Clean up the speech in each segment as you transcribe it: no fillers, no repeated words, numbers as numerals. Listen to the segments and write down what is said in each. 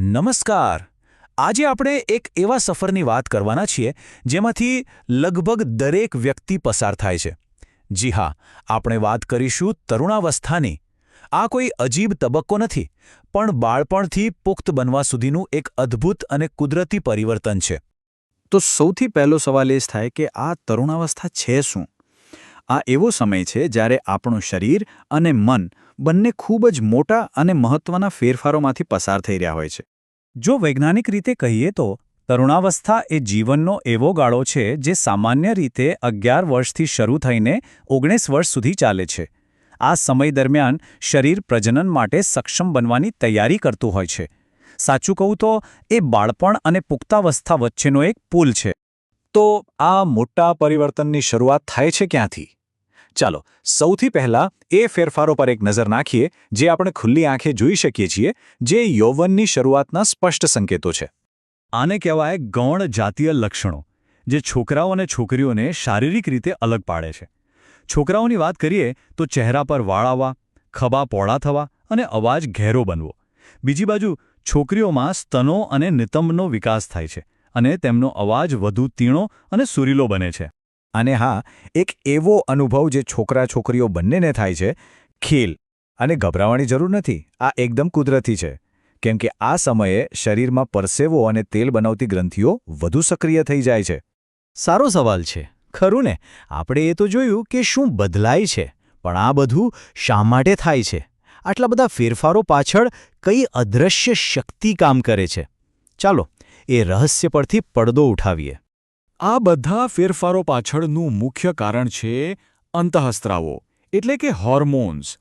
નમસ્કાર. આજે આપણે એક એવા સફરની વાત કરવાના છીએ જેમાંથી લગભગ દરેક વ્યક્તિ પસાર થાય છે. જી હા, આપણે વાત કરીશું તરુણાવસ્થાની. આ કોઈ અજીબ તબક્કો નથી, પણ બાળપણથી પુખ્ત બનવા સુધીનું એક અદ્ભુત અને કુદરતી પરિવર્તન છે. તો સૌથી પહેલો સવાલ એ જ થાય કે આ તરુણાવસ્થા છે શું? આ એવો સમય છે જ્યારે આપણું શરીર અને મન બંને ખૂબ જ મોટા અને મહત્વના ફેરફારોમાંથી પસાર થઈ રહ્યા હોય છે. જો વૈજ્ઞાનિક રીતે કહીએ તો તરુણાવસ્થા એ જીવનનો એવો ગાળો છે જે સામાન્ય રીતે 11 વર્ષથી શરૂ થઈને 19 વર્ષ સુધી ચાલે છે. આ સમય દરમિયાન શરીર પ્રજનન માટે સક્ષમ બનવાની તૈયારી કરતું હોય છે. સાચું કહું તો એ બાળપણ અને પુખ્તાવસ્થા વચ્ચેનો એક પુલ છે. તો આ મોટા પરિવર્તનની શરૂઆત થાય છે ક્યાંથી? ચાલો સૌથી પહેલા એ ફેરફારો પર એક નજર નાખીએ જે આપણે ખુલ્લી આંખે જોઈ શકીએ છીએ, જે યૌવનની શરૂઆતના સ્પષ્ટ સંકેતો છે. આને કહેવાય ગૌણ જાતીય લક્ષણો, જે છોકરાઓ અને છોકરીઓને શારીરિક રીતે અલગ પાડે છે. છોકરાઓની વાત કરીએ તો ચહેરા પર વાળ આવવા, ખભા પહોળા થવા અને અવાજ ઘેરો બનવો. બીજી બાજુ છોકરીઓમાં સ્તનો અને નિતંબનો વિકાસ થાય છે અને તેમનો અવાજ વધુ તીણો અને સુરીલો બને છે. અને હા, એક એવો અનુભવ જે છોકરા-છોકરીઓ બંનેને થાય છે, ખેલ. અને ગભરાવાની જરૂર નથી, આ એકદમ કુદરતી છે. કેમ કે આ સમયે શરીરમાં પરસેવો અને તેલ બનાવતી ગ્રંથિઓ વધુ સક્રિય થઈ જાય છે. સારો સવાલ છે, ખરું ને? આપણે એ તો જોયું કે શું બદલાય છે, પણ આ બધું શા માટે થાય છે? આટલા બધા ફેરફારો પાછળ કઈ અદૃશ્ય શક્તિ કામ કરે છે? ચાલો એ રહસ્ય પરથી પડદો ઉઠાવીએ. આ બધા ફેરફારો પાછળનું મુખ્ય કારણ છે અંતઃસ્ત્રાવો, એટલે કે હોર્મોન્સ.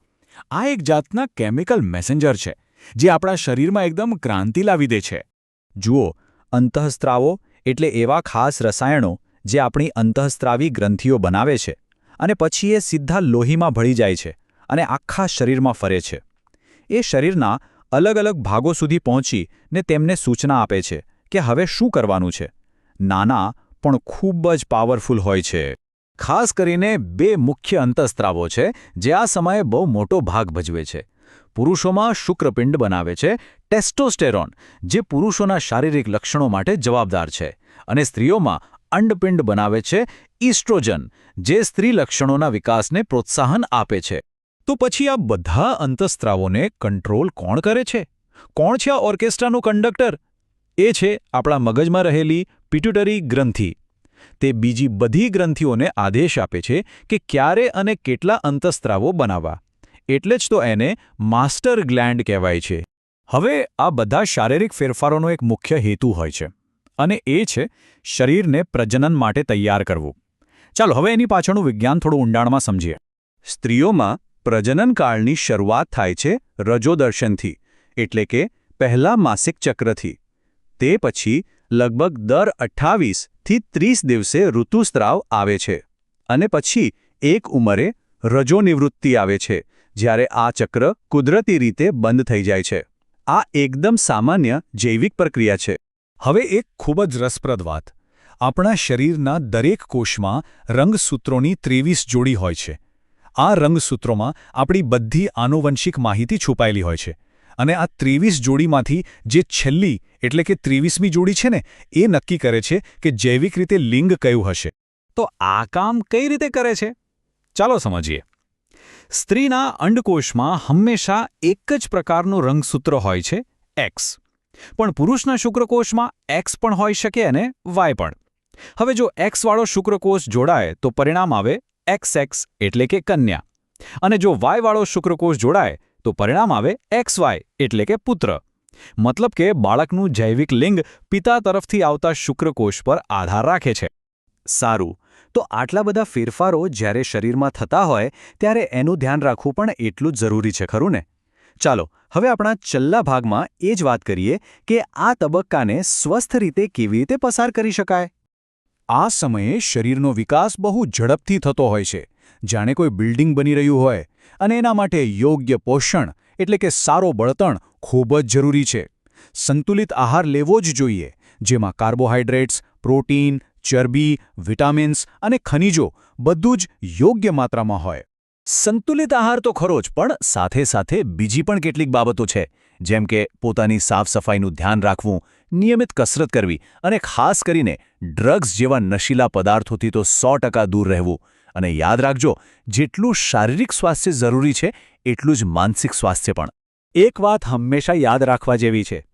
આ એક જાતના કેમિકલ મેસેન્જર છે જે આપણા શરીરમાં એકદમ ક્રાંતિ લાવી દે છે. જુઓ, અંતઃસ્ત્રાવો એટલે એવા ખાસ રસાયણો જે આપણી અંતઃસ્ત્રાવી ગ્રંથિઓ બનાવે છે અને પછી એ સીધા લોહીમાં ભળી જાય છે અને આખા શરીરમાં ફરે છે. એ શરીરના અલગ અલગ ભાગો સુધી પહોંચીને તેમને સૂચના આપે છે કે હવે શું કરવાનું છે. નાના પણ ખૂબ જ પાવરફુલ હોય છે. ખાસ કરીને બે મુખ્ય અંતઃસ્ત્રાવો છે જે આ સમયે બહુ મોટો ભાગ ભજવે છે. પુરુષોમાં શુક્રપિંડ બનાવે છે ટેસ્ટોસ્ટેરોન, જે પુરુષોના શારીરિક લક્ષણો માટે જવાબદાર છે, અને સ્ત્રીઓમાં અંડપિંડ બનાવે છે ઇસ્ટ્રોજન, જે સ્ત્રી લક્ષણોના વિકાસને પ્રોત્સાહન આપે છે. તો પછી આ બધા અંતઃસ્ત્રાવોને કંટ્રોલ કોણ કરે છે? કોણ છે આ ઓર્કેસ્ટ્રાનું કંડક્ટર? એ છે આપણા મગજમાં રહેલી પિટ્યુટરી ગ્રંથિ. તે બીજી બધી ગ્રંથિઓને આદેશ આપે છે કે ક્યારે અને કેટલા અંતઃસ્ત્રાવો બનાવવા. એટલે જ તો એને માસ્ટર ગ્લેન્ડ કહેવાય છે. હવે આ બધા શારીરિક ફેરફારોનો એક મુખ્ય હેતુ હોય છે, અને એ છે શરીરને પ્રજનન માટે તૈયાર કરવું. ચાલો હવે એની પાછળનું વિજ્ઞાન થોડું ઊંડાણમાં સમજીએ. સ્ત્રીઓમાં પ્રજનનકાળની શરૂઆત થાય છે રજોદર્શનથી, એટલે કે પહેલા માસિક ચક્રથી. તે પછી લગભગ દર 28 થી 30 દિવસે ઋતુસ્રાવ આવે છે, અને પછી એક ઉંમરે રજોનિવૃત્તિ આવે છે, જ્યારે આ ચક્ર કુદરતી રીતે બંધ થઈ જાય છે. આ એકદમ સામાન્ય જૈવિક પ્રક્રિયા છે. હવે એક ખૂબ જ રસપ્રદ વાત. આપણા શરીરના દરેક કોષમાં રંગસૂત્રોની 23 જોડી હોય છે. આ રંગસૂત્રોમાં આપણી બધી આનુવંશિક માહિતી છુપાયેલી હોય છે. અને આ 23 જોડીમાંથી જે છેલ્લી એટલે કે 23મી જોડી છે ને, એ નક્કી કરે છે કે જૈવિક રીતે લિંગ કયું હશે. તો આ કામ કઈ રીતે કરે છે? ચાલો સમજીએ. સ્ત્રીના અંડકોષમાં હંમેશા એક જ પ્રકારનું રંગસૂત્ર હોય છે, એક્સ. પણ પુરુષના શુક્રકોષમાં એક્સ પણ હોઈ શકે અને વાય પણ. હવે જો એક્સવાળો શુક્રકોષ જોડાય તો પરિણામ આવે XX એટલે કે કન્યા. અને જો વાયવાળો શુક્રકોષ જોડાય તો પરિણામ આવે XY એટલે કે પુત્ર. મતલબ કે બાળકનું જૈવિક લિંગ પિતા તરફથી આવતા શુક્રકોષ પર આધાર રાખે છે. સારું, તો આટલા બધા ફેરફારો જ્યારે શરીરમાં થતા હોય ત્યારે એનું ધ્યાન રાખવું પણ એટલું જ જરૂરી છે, ખરું ને? ચાલો હવે આપણા છેલ્લા ભાગમાં એ જ વાત કરીએ કે આ તબક્કાને સ્વસ્થ રીતે કેવી રીતે પસાર કરી શકાય. આ સમયે શરીરનો વિકાસ બહુ ઝડપથી થતો હોય છે, જાણે કોઈ બિલ્ડિંગ બની રહ્યું હોય, અને એના માટે યોગ્ય પોષણ એટલે કે સારો બળતણ ખૂબ જ જરૂરી છે. સંતુલિત આહાર લેવો જ જોઈએ, જેમાં કાર્બોહાઈડ્રેટ્સ, પ્રોટીન, ચરબી, વિટામિન્સ અને ખનિજો બધું જ યોગ્ય માત્રામાં હોય. સંતુલિત આહાર તો ખરો જ, પણ સાથે સાથે બીજી પણ કેટલીક બાબતો છે, જેમ કે પોતાની સાફસફાઈનું ધ્યાન રાખવું, નિયમિત કસરત કરવી અને ખાસ કરીને ડ્રગ્સ જેવા નશીલા પદાર્થોથી તો 100% દૂર રહેવું. અને યાદ રાખજો, જેટલું શારીરિક સ્વાસ્થ્ય જરૂરી છે એટલું જ માનસિક સ્વાસ્થ્ય પણ. એક વાત હંમેશા યાદ રાખવા જેવી છે.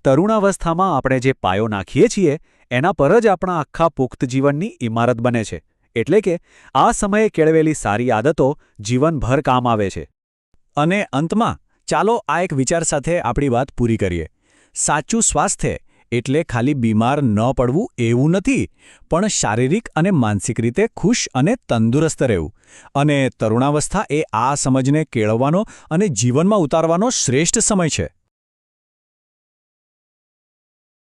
તરુણાવસ્થામાં આપણે જે પાયો નાખીએ છીએ એના પર જ આપણા આખા પુખ્ત જીવનની ઇમારત બને છે. એટલે કે આ સમયે કેળવેલી સારી આદતો જીવનભર કામ આવે છે. અને અંતમાં ચાલો આ એક વિચાર સાથે આપણી વાત પૂરી કરીએ. સાચું સ્વાસ્થ્ય એટલે ખાલી બીમાર ન પડવું એવું નથી, પણ શારીરિક અને માનસિક રીતે ખુશ અને તંદુરસ્ત રહેવું. અને તરુણાવસ્થા એ આ સમજને કેળવવાનો અને જીવનમાં ઉતારવાનો શ્રેષ્ઠ સમય છે.